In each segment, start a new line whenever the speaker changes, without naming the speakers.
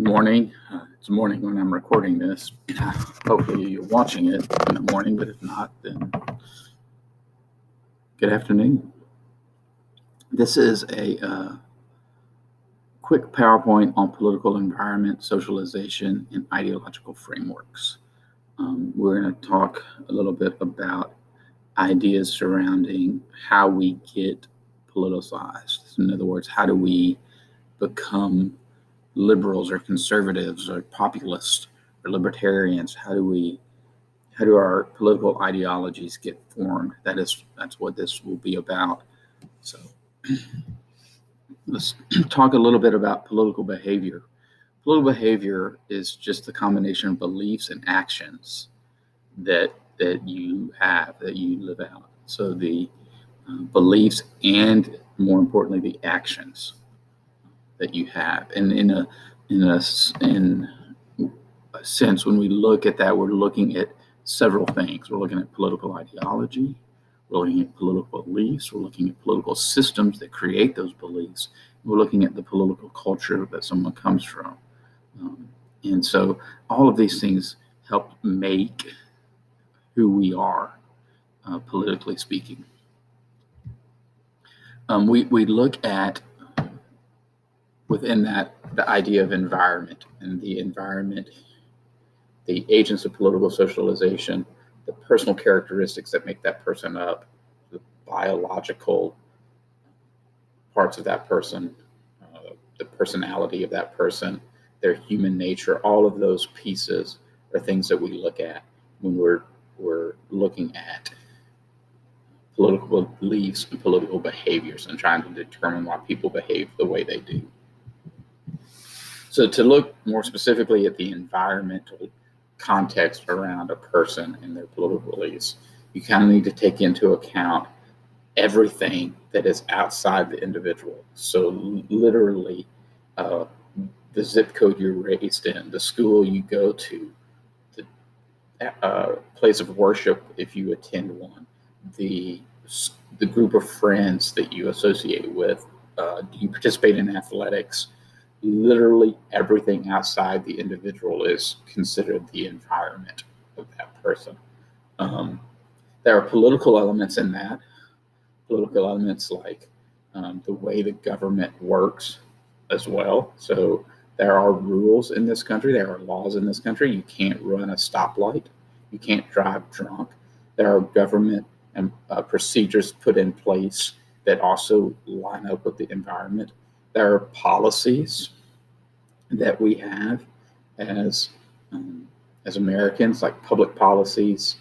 Good morning. It's morning when I'm recording this. Hopefully you're watching it in the morning, but if not, then good afternoon. This is a quick PowerPoint on political environment, socialization, and ideological frameworks. We're going to talk a little bit about ideas surrounding how we get politicized. In other words, how do we become liberals or conservatives or populists or libertarians? How do our political ideologies get formed? That's what this will be about. So let's talk a little bit about political behavior. Political behavior is just the combination of beliefs and actions that you have, that you live out. So the beliefs and, more importantly, the actions that you have. And in a sense, when we look at that, we're looking at several things. We're looking at political ideology, we're looking at political beliefs, we're looking at political systems that create those beliefs, we're looking at the political culture that someone comes from. And so all of these things help make who we are, politically speaking. We look at, within that, the idea of environment, and the environment, the agents of political socialization, the personal characteristics that make that person up, the biological parts of that person, the personality of that person, their human nature. All of those pieces are things that we look at when we're looking at political beliefs and political behaviors and trying to determine why people behave the way they do. So to look more specifically at the environmental context around a person and their political beliefs, you kind of need to take into account everything that is outside the individual. So literally, the zip code you're raised in, the school you go to, the place of worship if you attend one, the group of friends that you associate with, do you participate in athletics? Literally everything outside the individual is considered the environment of that person. There are political elements in that. Political elements like the way the government works as well. So there are rules in this country. There are laws in this country. You can't run a stoplight. You can't drive drunk. There are government and procedures put in place that also line up with the environment. There are policies that we have as Americans, like public policies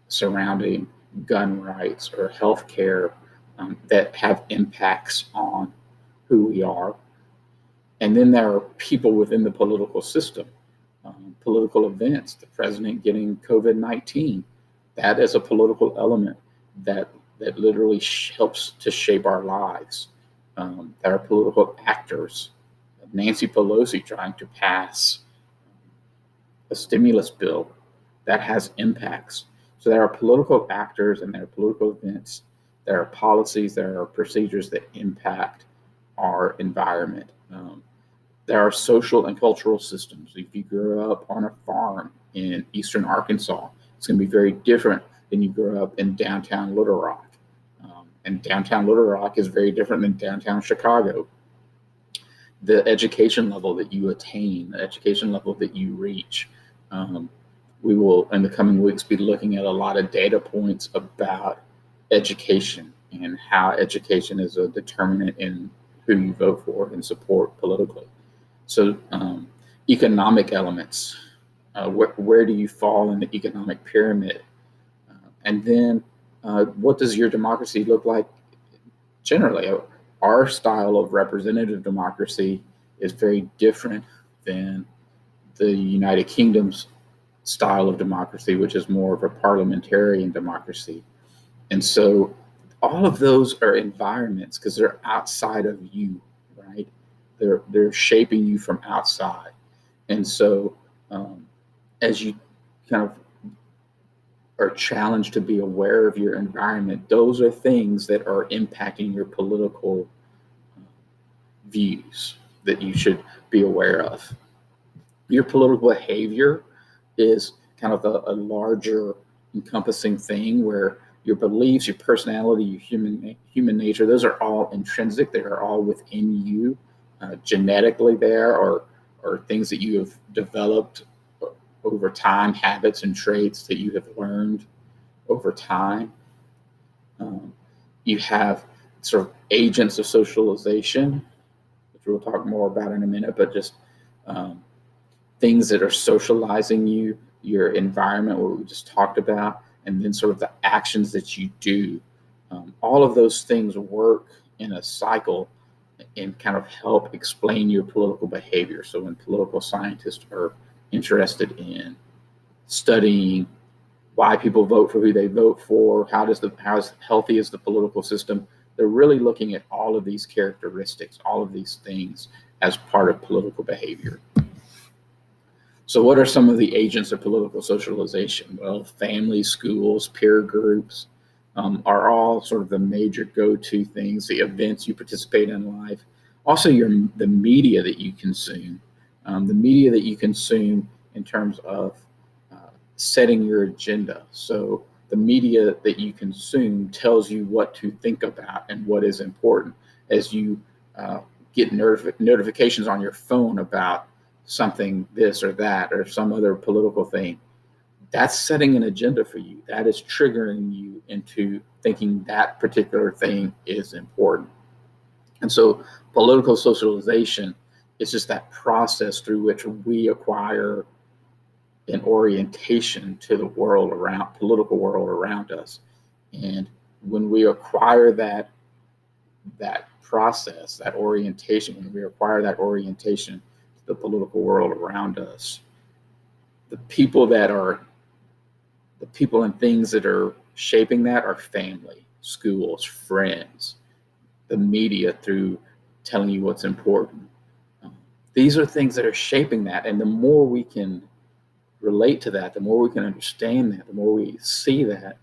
surrounding gun rights or health care, that have impacts on who we are. And then there are people within the political system, political events, the president getting COVID-19. That is a political element that literally helps to shape our lives. There are political actors. Nancy Pelosi trying to pass a stimulus bill that has impacts. So there are political actors and there are political events. There are policies, there are procedures that impact our environment. There are social and cultural systems. If you grew up on a farm in eastern Arkansas, it's going to be very different than you grew up in downtown Little Rock. And downtown Little Rock is very different than downtown Chicago. The education level that you attain, the education level that you reach. We will, in the coming weeks, be looking at a lot of data points about education and how education is a determinant in who you vote for and support politically. So economic elements, where do you fall in the economic pyramid? And then what does your democracy look like generally? Our style of representative democracy is very different than the United Kingdom's style of democracy, which is more of a parliamentarian democracy. And so all of those are environments because they're outside of you, right? They're shaping you from outside. And so as you kind of are challenged to be aware of your environment, those are things that are impacting your political views that you should be aware of. Your political behavior is kind of a larger encompassing thing where your beliefs, your personality, your human nature, those are all intrinsic. They are all within you, genetically there, or things that you have developed over time, habits and traits that you have learned over time. Um, you have sort of agents of socialization, which we'll talk more about in a minute, but just um, things that are socializing you, your environment, what we just talked about, and then sort of the actions that you do. All of those things work in a cycle and kind of help explain your political behavior. So when political scientists are interested in studying why people vote for who they vote for, how healthy is the political system, they're really looking at all of these characteristics, all of these things as part of political behavior. So what are some of the agents of political socialization? Well, families, schools, peer groups are all sort of the major go-to things, the events you participate in life. Also, the media that you consume. The media that you consume in terms of setting your agenda. So the media that you consume tells you what to think about and what is important. As you get notifications on your phone about something, this or that, or some other political thing, that's setting an agenda for you. That is triggering you into thinking that particular thing is important. And so political socialization is just that process through which we acquire an orientation to the political world around us. And when we acquire that process, that orientation, when we acquire that orientation to the political world around us, the people and things that are shaping that are family, schools, friends, the media through telling you what's important. These are things that are shaping that. And the more we can relate to that, the more we can understand that, the more we see that,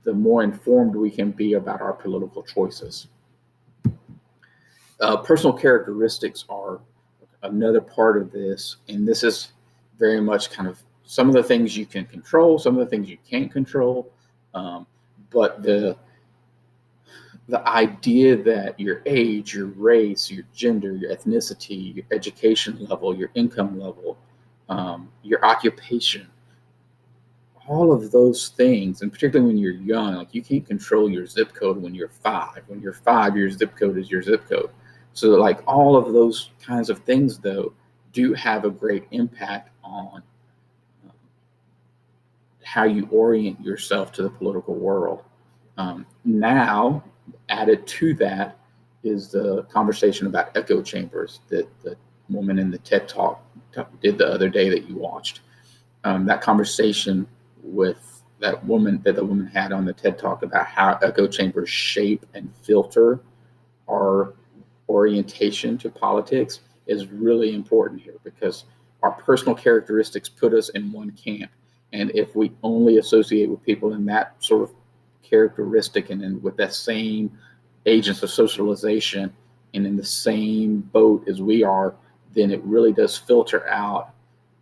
the more informed we can be about our political choices. Personal characteristics are another part of this, and this is very much kind of some of the things you can control, some of the things you can't control, but the idea that your age, your race, your gender, your ethnicity, your education level, your income level, your occupation, all of those things, and particularly when you're young, like you can't control your zip code when you're 5. When you're 5, your zip code is your zip code. So like all of those kinds of things, though, do have a great impact on how you orient yourself to the political world. Now, added to that is the conversation about echo chambers that the woman in the TED Talk did the other day that you watched. That conversation with that woman that the woman had on the TED Talk about how echo chambers shape and filter our orientation to politics is really important here, because our personal characteristics put us in one camp. And if we only associate with people in that sort of characteristic and then with that same agents of socialization and in the same boat as we are, then it really does filter out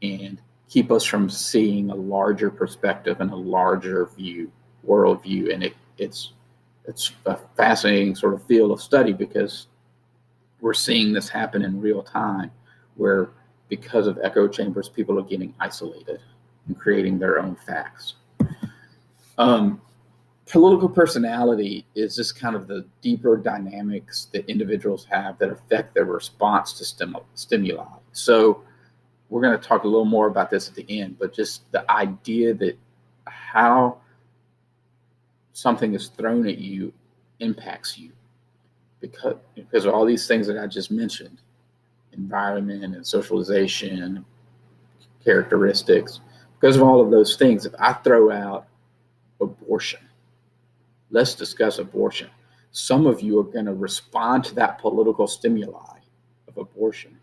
and keep us from seeing a larger perspective and a larger worldview. And it's a fascinating sort of field of study, because we're seeing this happen in real time, where because of echo chambers, people are getting isolated and creating their own facts. Political personality is just kind of the deeper dynamics that individuals have that affect their response to stimuli. So we're going to talk a little more about this at the end, but just the idea that how something is thrown at you impacts you because of all these things that I just mentioned: environment and socialization, characteristics. Because of all of those things, if I throw out abortion, let's discuss abortion. Some of you are going to respond to that political stimuli of abortion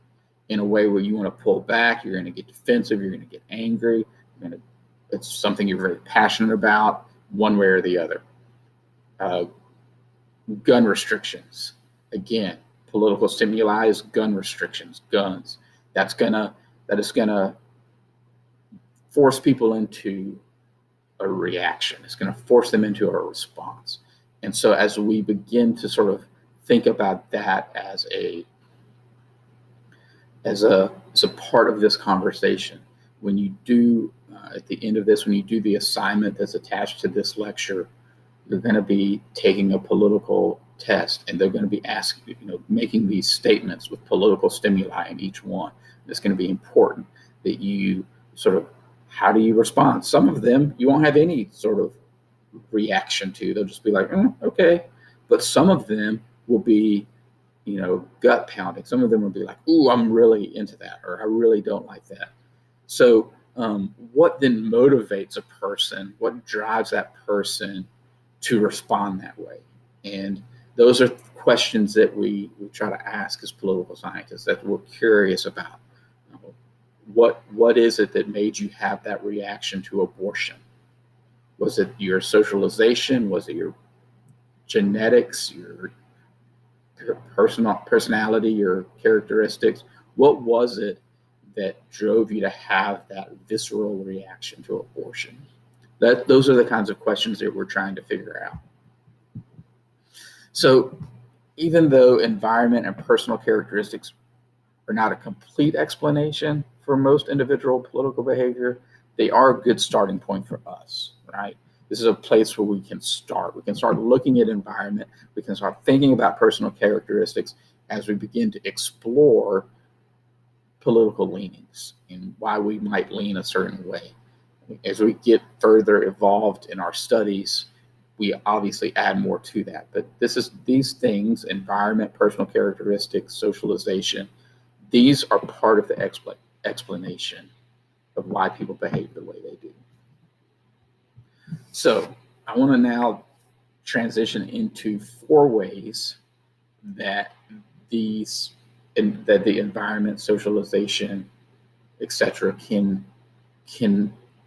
in a way where you want to pull back, you're going to get defensive, you're going to get angry, it's something you're very passionate about, one way or the other. Gun restrictions. Again, political stimuli is gun restrictions, guns. That's going to that is going to force people into a reaction. It's going to force them into a response. And so as we begin to sort of think about that as a part of this conversation, when you do at the end of this, when you do the assignment that's attached to this lecture, you're going to be taking a political test, and they're going to be asking, making these statements with political stimuli in each one. It's going to be important that you sort of, how do you respond? Some of them you won't have any sort of reaction to. They'll just be like, okay. But some of them will be, gut pounding. Some of them will be like, ooh, I'm really into that, or I really don't like that. So what then motivates a person? What drives that person to respond that way? And those are questions that we try to ask as political scientists, that we're curious about. What is it that made you have that reaction to abortion? Was it your socialization? Was it your genetics, your personality, your characteristics? What was it that drove you to have that visceral reaction to abortion? Those are the kinds of questions that we're trying to figure out. So even though environment and personal characteristics are not a complete explanation for most individual political behavior, they are a good starting point for us, right? This is a place where we can start. We can start looking at environment. We can start thinking about personal characteristics as we begin to explore political leanings and why we might lean a certain way. As we get further evolved in our studies, we obviously add more to that. But these things, environment, personal characteristics, socialization, these are part of the explanation of why people behave the way they do. So I want to now transition into 4 ways that the environment, socialization, etc., can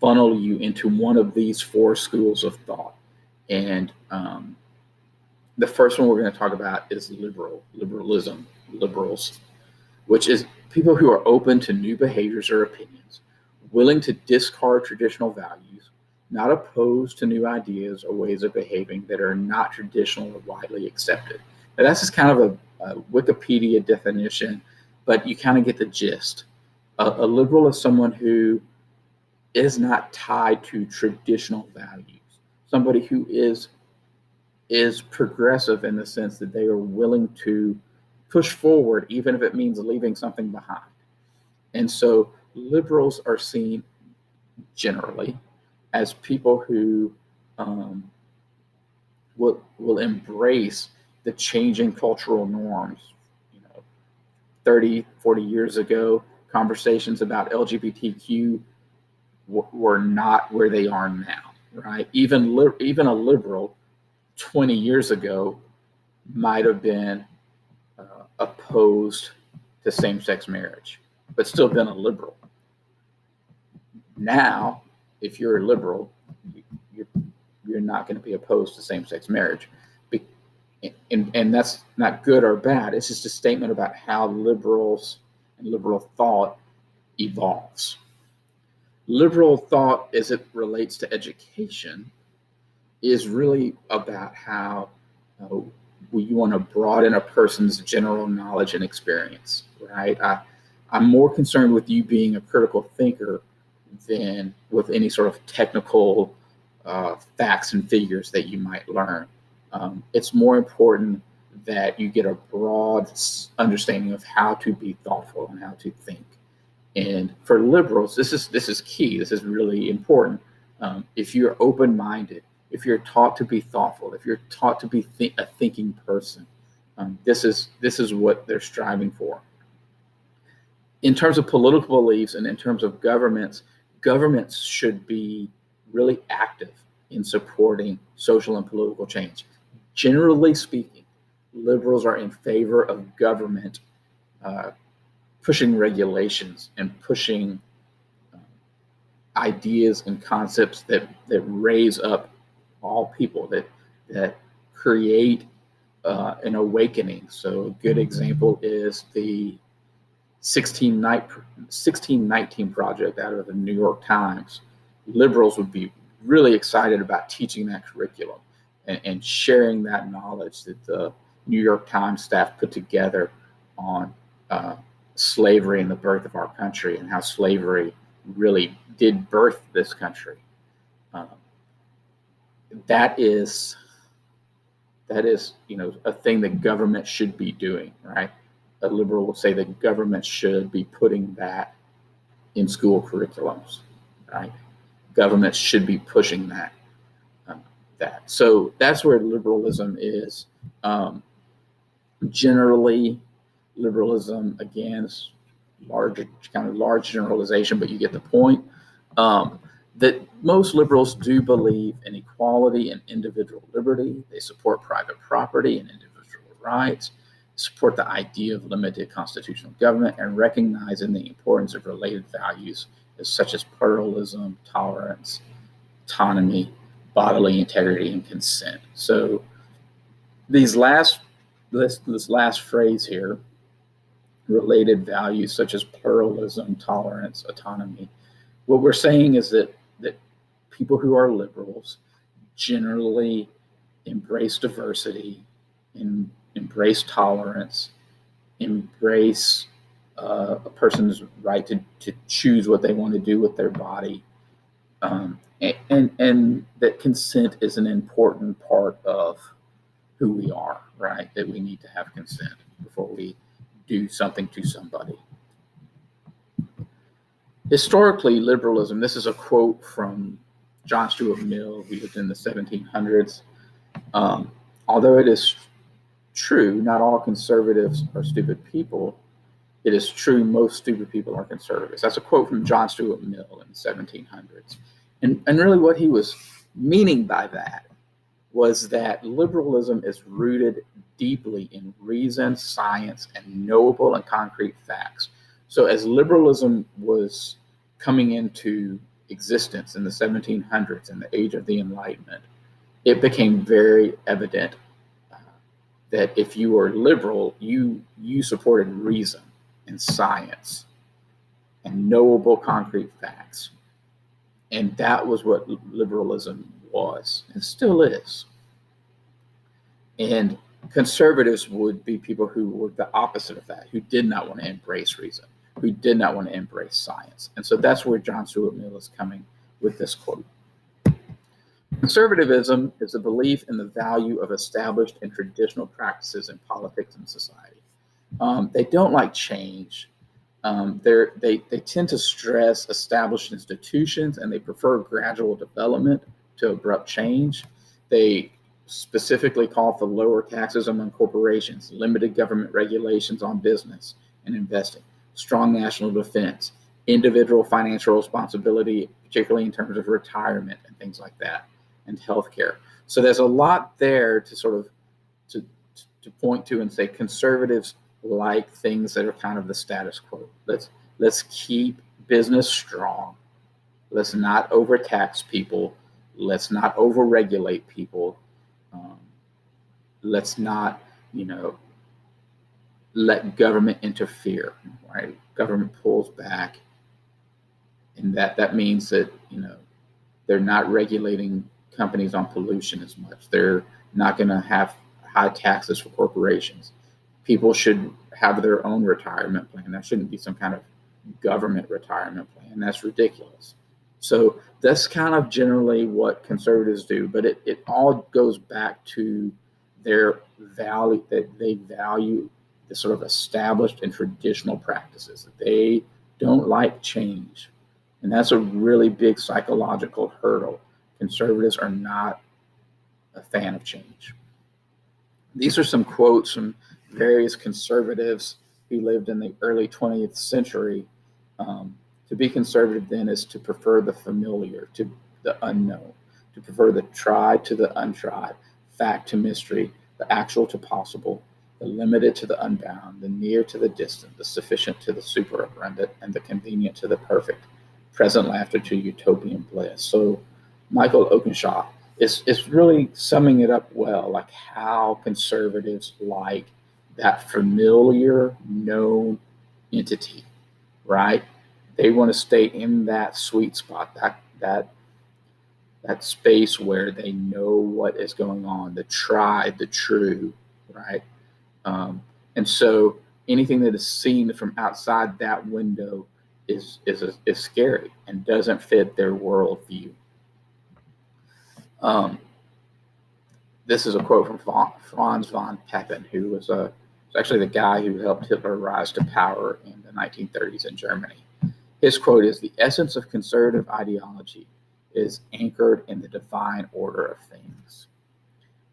funnel you into one of these 4 schools of thought. And the first one we're going to talk about is liberalism, liberals, which is people who are open to new behaviors or opinions, willing to discard traditional values, not opposed to new ideas or ways of behaving that are not traditional or widely accepted. Now, that's just kind of a Wikipedia definition, but you kind of get the gist. A liberal is someone who is not tied to traditional values, somebody who is progressive in the sense that they are willing to push forward, even if it means leaving something behind. And so liberals are seen generally as people who will embrace the changing cultural norms. 30, 40 years ago, conversations about LGBTQ were not where they are now, right? Even a liberal 20 years ago might have been opposed to same-sex marriage, but still been a liberal. Now, if you're a liberal, you're not going to be opposed to same-sex marriage. And that's not good or bad. It's just a statement about how liberals and liberal thought evolves. Liberal thought, as it relates to education, is really about how you want to broaden a person's general knowledge and experience, right? I'm more concerned with you being a critical thinker than with any sort of technical facts and figures that you might learn. It's more important that you get a broad understanding of how to be thoughtful and how to think. And for liberals, this is key. This is really important. If you're open-minded, if you're taught to be thoughtful, if you're taught to be a thinking person, this is what they're striving for. In terms of political beliefs and in terms of governments should be really active in supporting social and political change. Generally speaking, liberals are in favor of government pushing regulations and pushing ideas and concepts that raise up all people, that create an awakening. So a good example is the 1619 Project out of the New York Times, liberals would be really excited about teaching that curriculum and sharing that knowledge that the New York Times staff put together on slavery and the birth of our country, and how slavery really did birth this country. That is, a thing that government should be doing, right? A liberal will say that government should be putting that in school curriculums, right? Government should be pushing that. So that's where liberalism is. Generally, liberalism, again, is large generalization, but you get the point. That most liberals do believe in equality and individual liberty. They support private property and individual rights, support the idea of limited constitutional government, and recognizing the importance of related values such as pluralism, tolerance, autonomy, bodily integrity, and consent. So this last phrase here, related values such as pluralism, tolerance, autonomy, what we're saying is that people who are liberals generally embrace diversity, embrace tolerance, embrace a person's right to choose what they want to do with their body, and that consent is an important part of who we are, right? That we need to have consent before we do something to somebody. Historically, liberalism, this is a quote from John Stuart Mill, who lived in the 1700s. Although it is true, not all conservatives are stupid people, it is true most stupid people are conservatives. That's a quote from John Stuart Mill in the 1700s. And really what he was meaning by that was that liberalism is rooted deeply in reason, science, and knowable and concrete facts. So as liberalism was coming into existence in the 1700s, in the age of the Enlightenment, it became very evident that if you were liberal, you supported reason and science and knowable concrete facts. And that was what liberalism was and still is. And conservatives would be people who were the opposite of that, who did not want to embrace reason, who did not want to embrace science. And so that's where John Stuart Mill is coming with this quote. Conservatism is a belief in the value of established and traditional practices in politics and society. They don't like change. They tend to stress established institutions, and they prefer gradual development to abrupt change. They specifically call for lower taxes among corporations, limited government regulations on business and investing, strong national defense, individual financial responsibility, particularly in terms of retirement and things like that, and healthcare. So there's a lot there to sort of to point to and say conservatives like things that are kind of the status quo. Let's keep business strong. Let's not overtax people. Let's not overregulate people. Let's not, let government interfere. Right? Government pulls back, and that means that they're not regulating companies on pollution as much. They're not going to have high taxes for corporations. People should have their own retirement plan. That shouldn't be some kind of government retirement plan. That's ridiculous. So that's kind of generally what conservatives do, but it all goes back to their value, that they value the sort of established and traditional practices. That they don't like change. And that's a really big psychological hurdle. Conservatives are not a fan of change. These are some quotes from various conservatives who lived in the early 20th century. To be conservative then is to prefer the familiar to the unknown, to prefer the tried to the untried, fact to mystery, the actual to possible, the limited to the unbound, the near to the distant, the sufficient to the superabundant, and the convenient to the perfect, present laughter to utopian bliss. So Michael Oakenshaw is really summing it up well, like how conservatives like that familiar, known, entity, right? They want to stay in that sweet spot, that space where they know what is going on, the tried, the true, right? Um, and so anything that is seen from outside that window is scary and doesn't fit their worldview. Um, this is a quote from Franz von Papen, who was actually the guy who helped Hitler rise to power in the 1930s in Germany. His quote is, "The essence of conservative ideology is anchored in the divine order of things."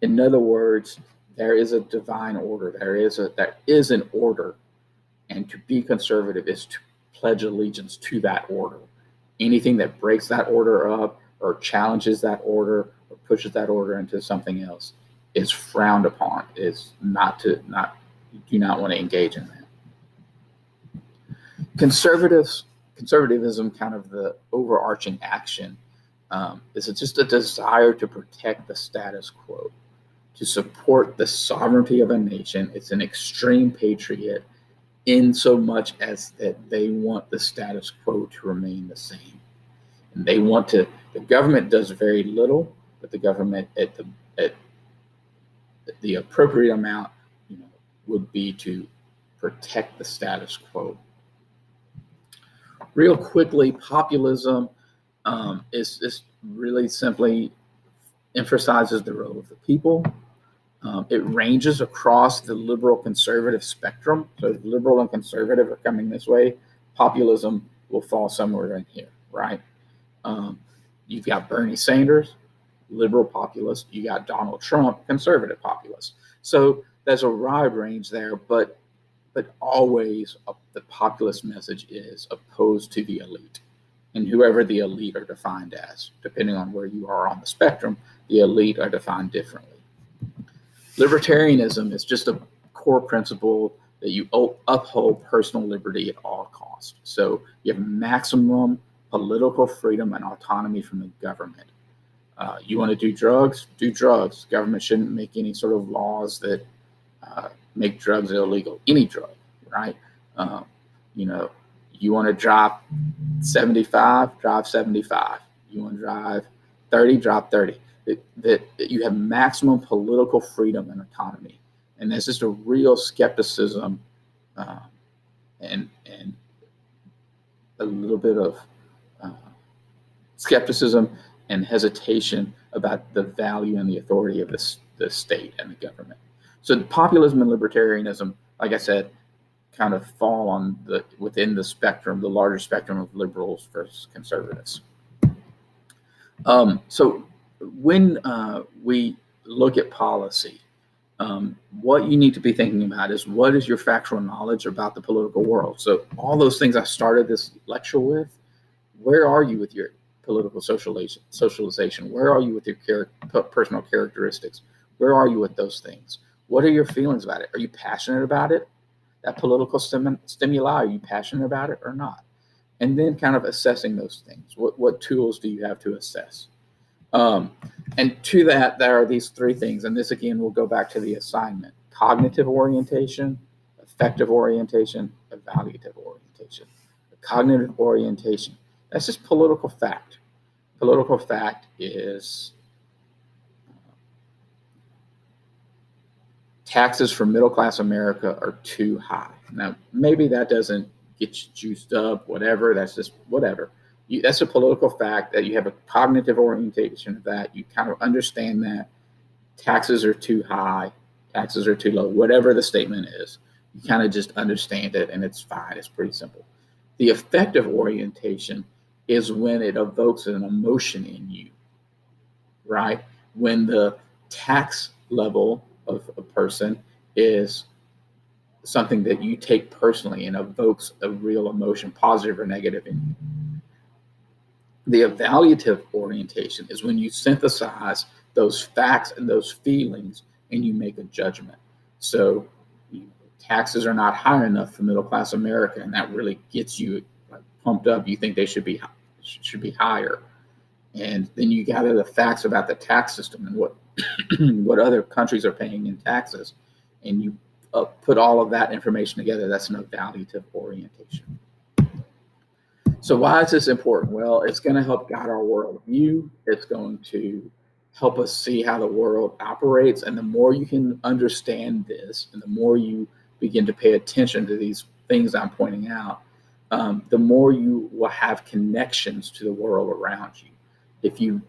In other words, there is a divine order. There is an order, and to be conservative is to pledge allegiance to that order. Anything that breaks that order up or challenges that order or pushes that order into something else is frowned upon. Is not you do not want to engage in that. Conservatism, kind of the overarching action, is just a desire to protect the status quo, to support the sovereignty of a nation. It's an extreme patriot in so much as that they want the status quo to remain the same. And the government does very little, but the government at the appropriate amount, would be to protect the status quo. Real quickly, populism is really simply emphasizes the role of the people. It ranges across the liberal conservative spectrum. So if liberal and conservative are coming this way, populism will fall somewhere in here, right? You've got Bernie Sanders, liberal populist. You got Donald Trump, conservative populist. So there's a wide range there, but always the populist message is opposed to the elite. And whoever the elite are defined as, depending on where you are on the spectrum, the elite are defined differently. Libertarianism is just a core principle that you uphold personal liberty at all costs. So you have maximum political freedom and autonomy from the government. You want to do drugs? Do drugs. Government shouldn't make any sort of laws that make drugs illegal. Any drug, right? You want to drive 75, drive 75. You want to drive 30, drive 30. That you have maximum political freedom and autonomy, and there's just a real skepticism and a little bit of skepticism and hesitation about the value and the authority of the state and the government. So populism and libertarianism, like I said, kind of fall within the spectrum, the larger spectrum of liberals versus conservatives. So when we look at policy, what you need to be thinking about is, what is your factual knowledge about the political world? So all those things I started this lecture with, where are you with your political socialization? Where are you with your personal characteristics? Where are you with those things? What are your feelings about it? Are you passionate about it? That political stimuli, are you passionate about it or not? And then kind of assessing those things. What tools do you have to assess? And to that, there are these three things. And this, again, will go back to the assignment: cognitive orientation, affective orientation, evaluative orientation. The cognitive orientation, that's just political fact. Political fact is taxes for middle-class America are too high. Now, maybe that doesn't get you juiced up, whatever. That's just whatever. That's a political fact that you have a cognitive orientation of that. You kind of understand that taxes are too high, taxes are too low, whatever the statement is. You kind of just understand it, and it's fine. It's pretty simple. The affective orientation is when it evokes an emotion in you, right? When the tax level of a person is something that you take personally and evokes a real emotion, positive or negative, in you. The evaluative orientation is when you synthesize those facts and those feelings and you make a judgment. So taxes are not high enough for middle-class America, and that really gets you pumped up. You think they should be higher. And then you gather the facts about the tax system and what other countries are paying in taxes, and you put all of that information together. That's an evaluative orientation. So why is this important? Well, it's going to help guide our worldview. It's going to help us see how the world operates. And the more you can understand this, and the more you begin to pay attention to these things I'm pointing out, the more you will have connections to the world around you. If you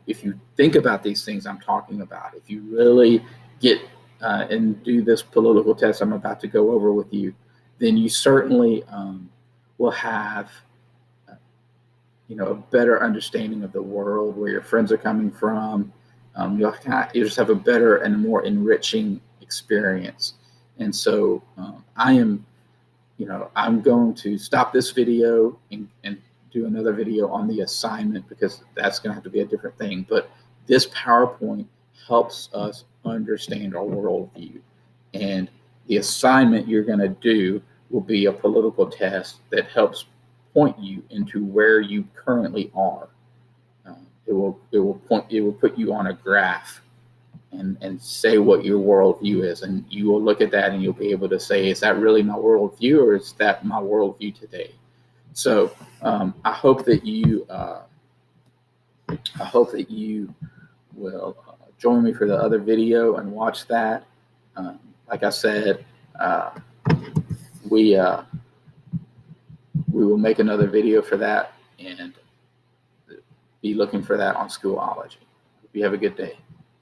think about these things I'm talking about, if you really get and do this political test I'm about to go over with you, then you certainly will have a better understanding of the world, where your friends are coming from. You'll just have a better and more enriching experience. And so I'm going to stop this video and do another video on the assignment, because that's going to have to be a different thing. But this PowerPoint helps us understand our worldview. And the assignment you're going to do will be a political test that helps point you into where you currently are. It will put you on a graph and say what your worldview is, and you will look at that and you'll be able to say, is that really my worldview, or is that my worldview today? So I hope that you will join me for the other video and watch that. Like I said, we will make another video for that, and be looking for that on Schoolology. Hope you have a good day.